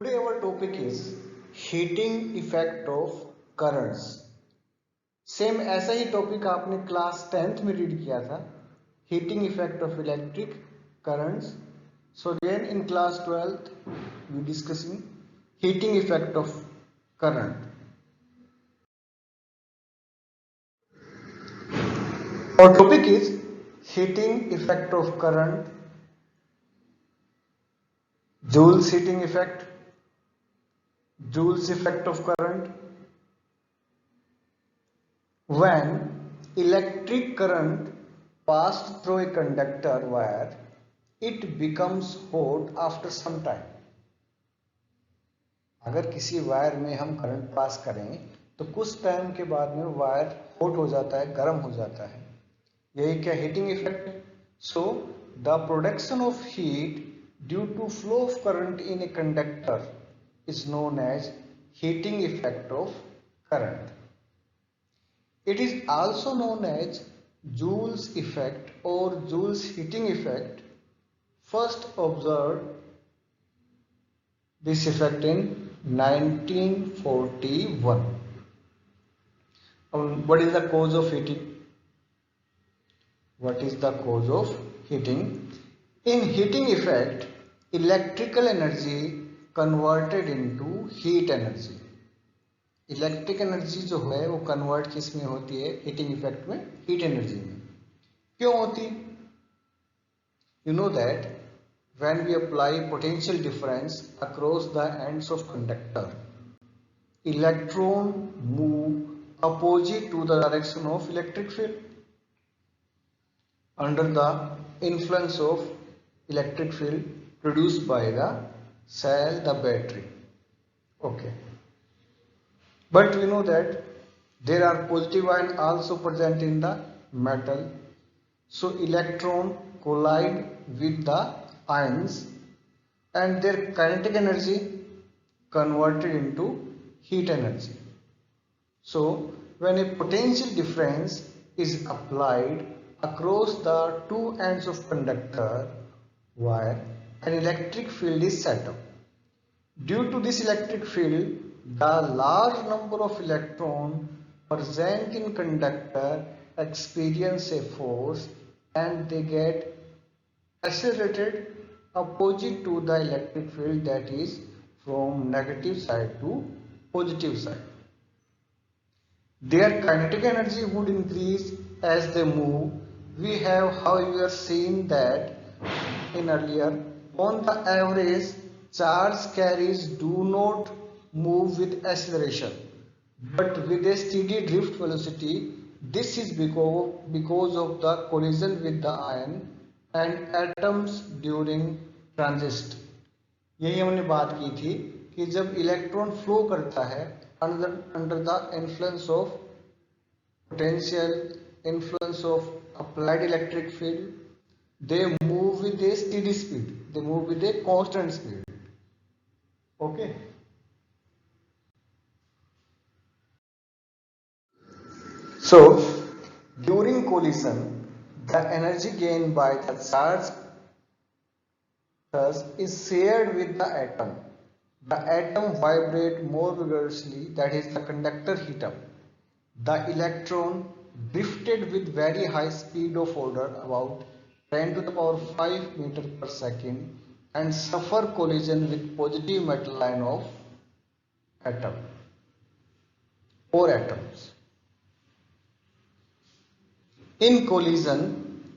Today our topic is heating effect of currents. Same ऐसा ही topic आपने class 10th में read किया था, heating effect of electric currents. So then in class 12th we discussing heating effect of current. Our topic is heating effect of current, Joule's heating effect, Joule's effect of current. When electric current passed through a conductor wire, it becomes hot after some time. अगर किसी wire में हम current pass करें तो कुछ time के बाद में वायर हॉट हो जाता है, गर्म हो जाता है. यही क्या हीटिंग इफेक्ट है. So the production of heat due to flow of current in a conductor is known as heating effect of current. It is also known as Joule's effect or Joule's heating effect. First observed this effect in 1941. What is the cause of heating? What is the cause of heating? In heating effect, electrical energy converted into heat energy. Electric energy जो है वो convert किस में होती है? Heating effect में, heat energy में. क्यों होती? You know that when we apply potential difference across the ends of conductor, electron move opposite to the direction of electric field under the influence of electric field produced by the cell, the battery. Okay. But we know that there are positive ions also present in the metal. So electron collide with the ions and their kinetic energy converted into heat energy. So when a potential difference is applied across the two ends of conductor wire, an electric field is set up. Due to this electric field, the large number of electrons present in conductor experience a force and they get accelerated opposite to the electric field, that is from negative side to positive side. Their kinetic energy would increase as they move. We have however seen that in earlier, on the average, charge carriers do not move with acceleration but with a steady drift velocity. This is because of the collision with the ion and atoms during transit. यही हमने बात की थी कि जब electron flow करता है under the influence of potential, influence of applied electric field, they move with a steady speed, they move with a constant speed. Okay. So during collision, the energy gained by the charge is shared with the atom. The atom vibrate more vigorously, that is the conductor heat up. The electron drifted with very high speed of order about 10 to the power 5 meter per second and suffer collision with positive metal ion of atom or atoms. In collision,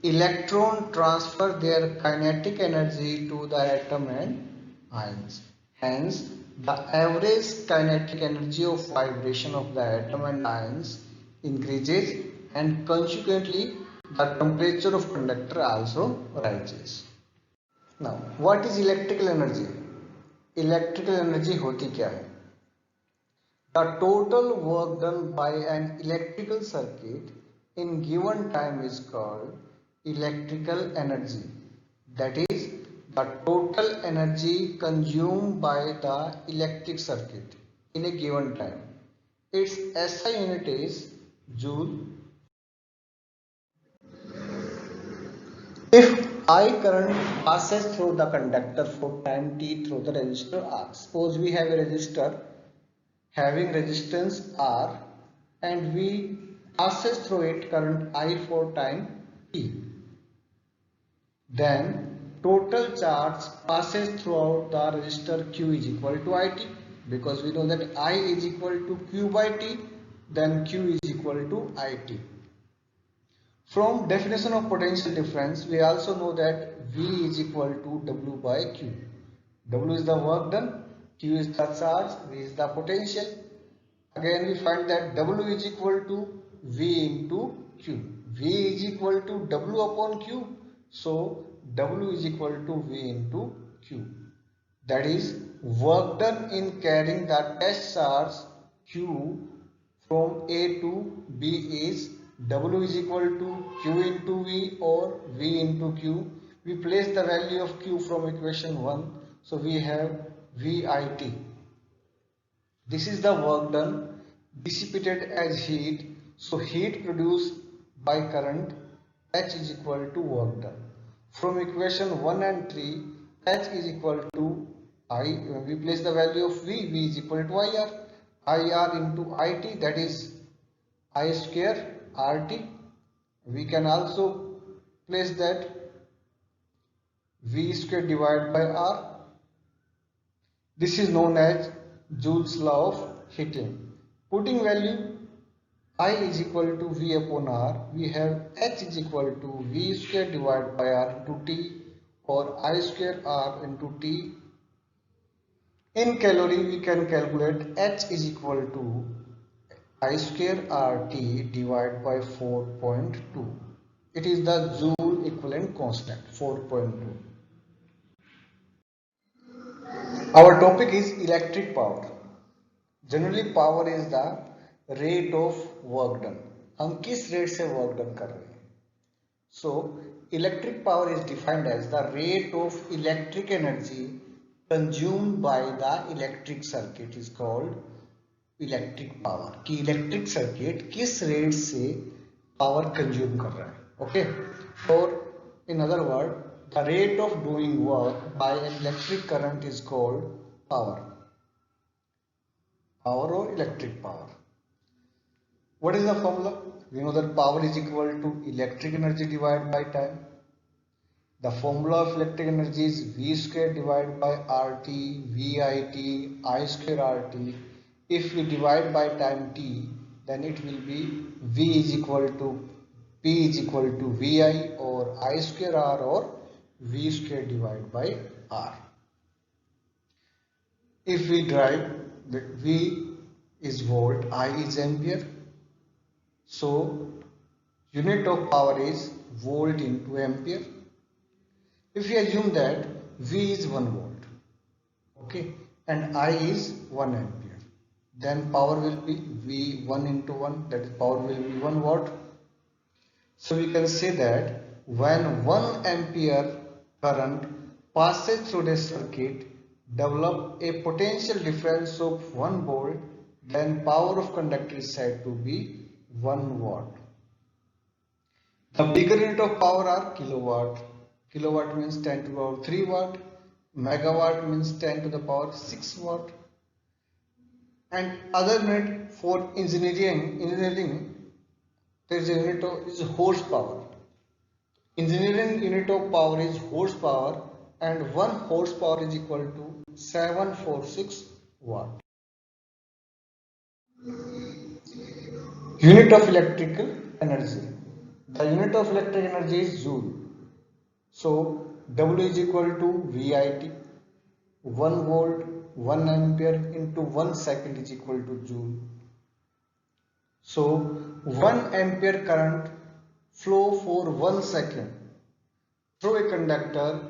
electron transfer their kinetic energy to the atom and ions. Hence, the average kinetic energy of vibration of the atom and ions increases and consequently the temperature of conductor also rises. Now, what is electrical energy? Electrical energy होती क्या है? The total work done by an electrical circuit in given time is called electrical energy. That is the total energy consumed by the electric circuit in a given time. Its SI unit is joule. If I current passes through the conductor for time t through the resistor R, suppose we have a resistor having resistance R and we passes through it current I for time t, then total charge passes throughout the resistor Q is equal to IT, because we know that I is equal to Q by T, then Q is equal to IT. From definition of potential difference, we also know that V is equal to W by Q. W is the work done, Q is the charge, V is the potential. Again we find that W is equal to V into Q. V is equal to W upon Q. So W is equal to V into Q. That is, work done in carrying the test charge Q from A to B is W is equal to Q into V or V into Q. We place the value of Q from equation 1. So we have VIT. This is the work done dissipated as heat. So heat produced by current H is equal to work done. From equation 1 and 3, H is equal to I. When we place the value of V is equal to IR. IR into IT, that is I square RT. We can also place that V square divided by R. This is known as Joule's law of heating. Putting value I is equal to V upon R, we have H is equal to V square divided by R into T or I square R into T. In calorie, we can calculate H is equal to I square RT divided by 4.2. It is the Joule equivalent constant, 4.2. Our topic is electric power. Generally power is the rate of work done. हम किस rate से work done कर रहे हैं. So electric power is defined as the rate of electric energy consumed by the electric circuit is called electric power. कि electric circuit किस rate से power consume कर रहा है. Okay. Or in other words, the rate of doing work by an electric current is called power. Power or electric power. What is the formula? We know that power is equal to electric energy divided by time. The formula of electric energy is V square divided by RT, VIT, I square RT. If we divide by time t, then it will be V is equal to P is equal to VI or I square R or V square divided by R. If we drive, V is volt, I is ampere. So unit of power is volt into ampere. If we assume that V is 1 volt, okay, and I is 1 ampere, then power will be V 1 into 1, that is power will be 1 watt. So we can say that when 1 ampere current passes through the circuit, develop a potential difference of 1 volt, then power of conductor is said to be 1 watt. The bigger unit of power are kilowatt. Kilowatt means 10 to the power 3 watt. Megawatt means 10 to the power 6 watt. And other unit for engineering, there is a unit of is horsepower. Engineering unit of power is horsepower, and 1 horsepower is equal to 746 watt. Unit of electrical energy. The unit of electric energy is joule. So W is equal to VIT. 1 volt, 1 ampere into 1 second is equal to joule. So 1 ampere current flow for 1 second through a conductor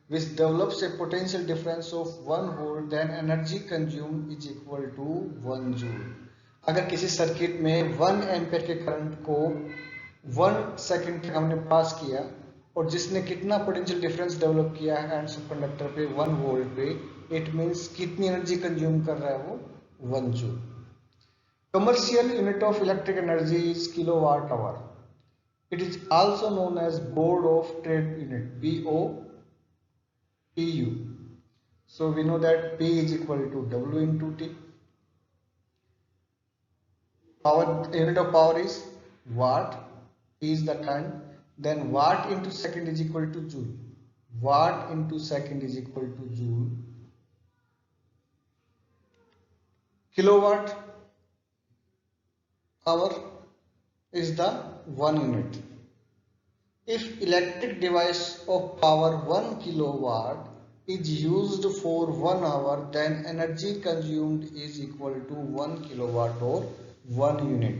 which develops a potential difference of 1 volt, then energy consumed is equal to 1 joule. अगर किसी circuit में 1 ampere के current को 1 second तक हमने पास किया और जिसने कितना पोटेंशियल डिफरेंस डेवलप किया है एंड सब कंडक्टर पे 1 वोल्ट पे, इट मींस कितनी एनर्जी कंज्यूम कर रहा है वो 1 joule. Commercial unit of electric energy is kilowatt hour. It is also known as Board of Trade Unit, BOTU. So we know that P is equal to W into T. Power unit of power is watt, P is the time. Then watt into second is equal to joule. Watt into second is equal to joule. Kilowatt hour is the 1 unit. If electric device of power 1 kilowatt is used for 1 hour, then energy consumed is equal to 1 kilowatt or 1 unit.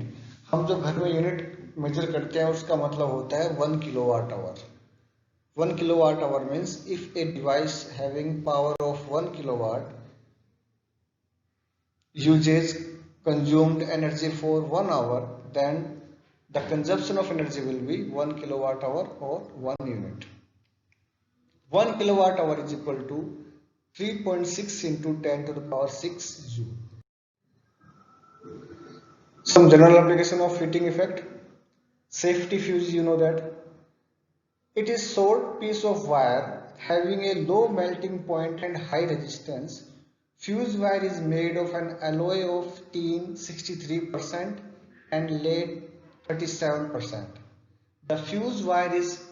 हम जो घर में unit major करते हैं उसका मतलब होता है 1 kilowatt hour. 1 kilowatt hour means if a device having power of 1 kilowatt uses consumed energy for 1 hour, then the consumption of energy will be 1 kilowatt hour or 1 unit. 1 kilowatt hour is equal to 3.6 into 10 to the power 6 joule. Some general application of heating effect. Safety fuse, you know that. It is short piece of wire having a low melting point and high resistance. Fuse wire is made of an alloy of tin 63% and lead 37%. The fuse wire is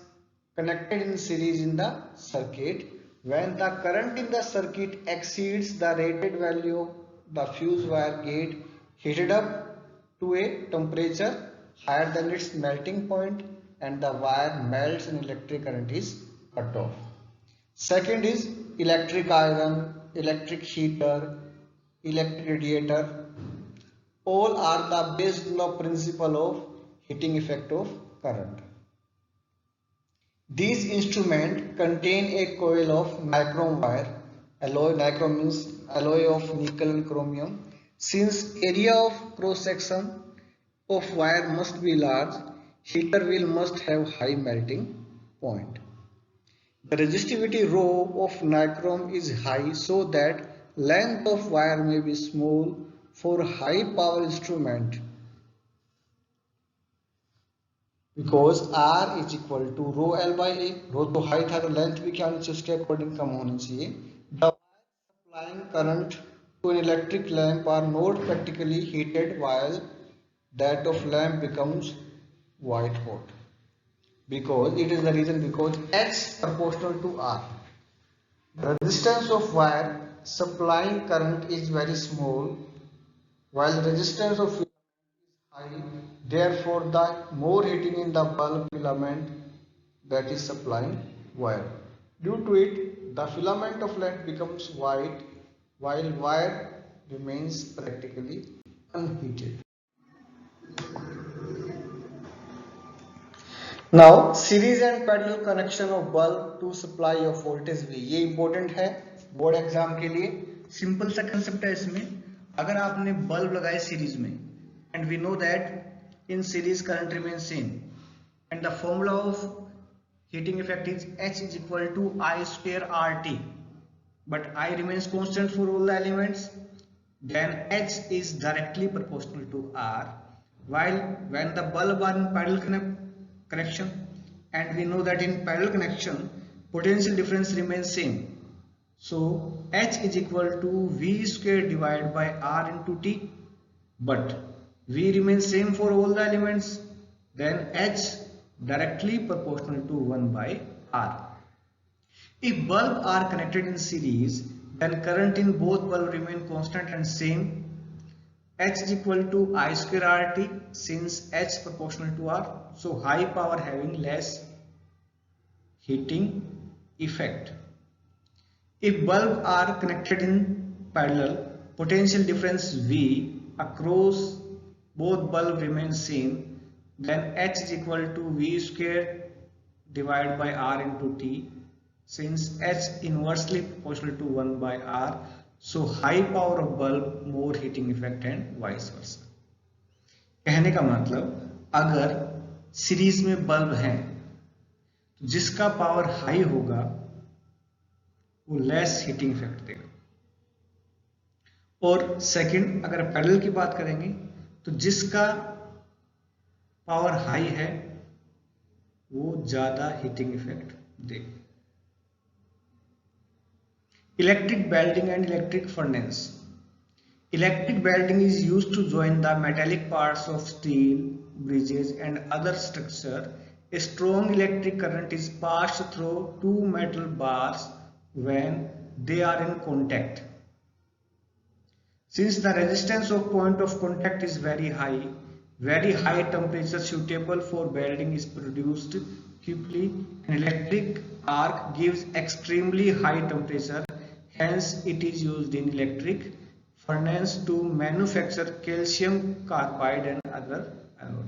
connected in series in the circuit. When the current in the circuit exceeds the rated value, the fuse wire gets heated up to a temperature higher than its melting point and the wire melts and electric current is cut off. Second is electric iron, electric heater, electric radiator. All are the based on the principle of heating effect of current. These instruments contain a coil of nichrome wire. Alloy, nichrome means alloy of nickel and chromium. Since area of cross section of wire must be large, heater will must have high melting point. The resistivity rho of nichrome is high so that length of wire may be small for high power instrument. Because R is equal to rho L by A. Rho तो high था तो length भी क्या होनी चाहिए उसके according कम होनी चाहिए. The supplying current to an electric lamp are not practically heated while that of lamp becomes white hot. Because it is the reason because H proportional to R. The resistance of wire supplying current is very small while the resistance of filament is high. Therefore, the more heating in the bulb filament that is supplying wire. Due to it, the filament of lamp becomes white while wire remains practically unheated. Now, series and parallel connection of bulb to supply of voltage V. ये important है board exam के लिए. Simple सा concept है इसमें. अगर आपने bulb लगाए सीरीज में and we know that in series current remains same and the formula of heating effect is H is equal to I square RT, but I remains constant for all the elements, then H is directly proportional to R. While when the bulb are in parallel connection, and we know that in parallel connection potential difference remains same, so H is equal to V square divided by R into T, but V remains same for all the elements, then H directly proportional to 1 by R. If bulbs are connected in series, then current in both bulbs remain constant and same. H is equal to I square RT since H proportional to R, so high power having less heating effect. If bulbs are connected in parallel, potential difference V across both bulbs remains same, then H is equal to V square divided by R into T since H inversely proportional to 1 by R. So high power of bulb, more heating effect and vice versa. कहने का मतलब अगर series में bulb है तो जिसका power high होगा वो लेस हीटिंग इफेक्ट देगा, और सेकंड अगर पैरेलल की बात करेंगे तो जिसका पावर हाई है वो ज़्यादा heating effect they. Electric welding and electric furnace. Electric welding is used to join the metallic parts of steel, bridges and other structure. A strong electric current is passed through two metal bars when they are in contact. Since the resistance of point of contact is very high temperature suitable for welding is produced quickly. An electric arc gives extremely high temperature, hence it is used in electric furnace to manufacture calcium carbide and other alloy.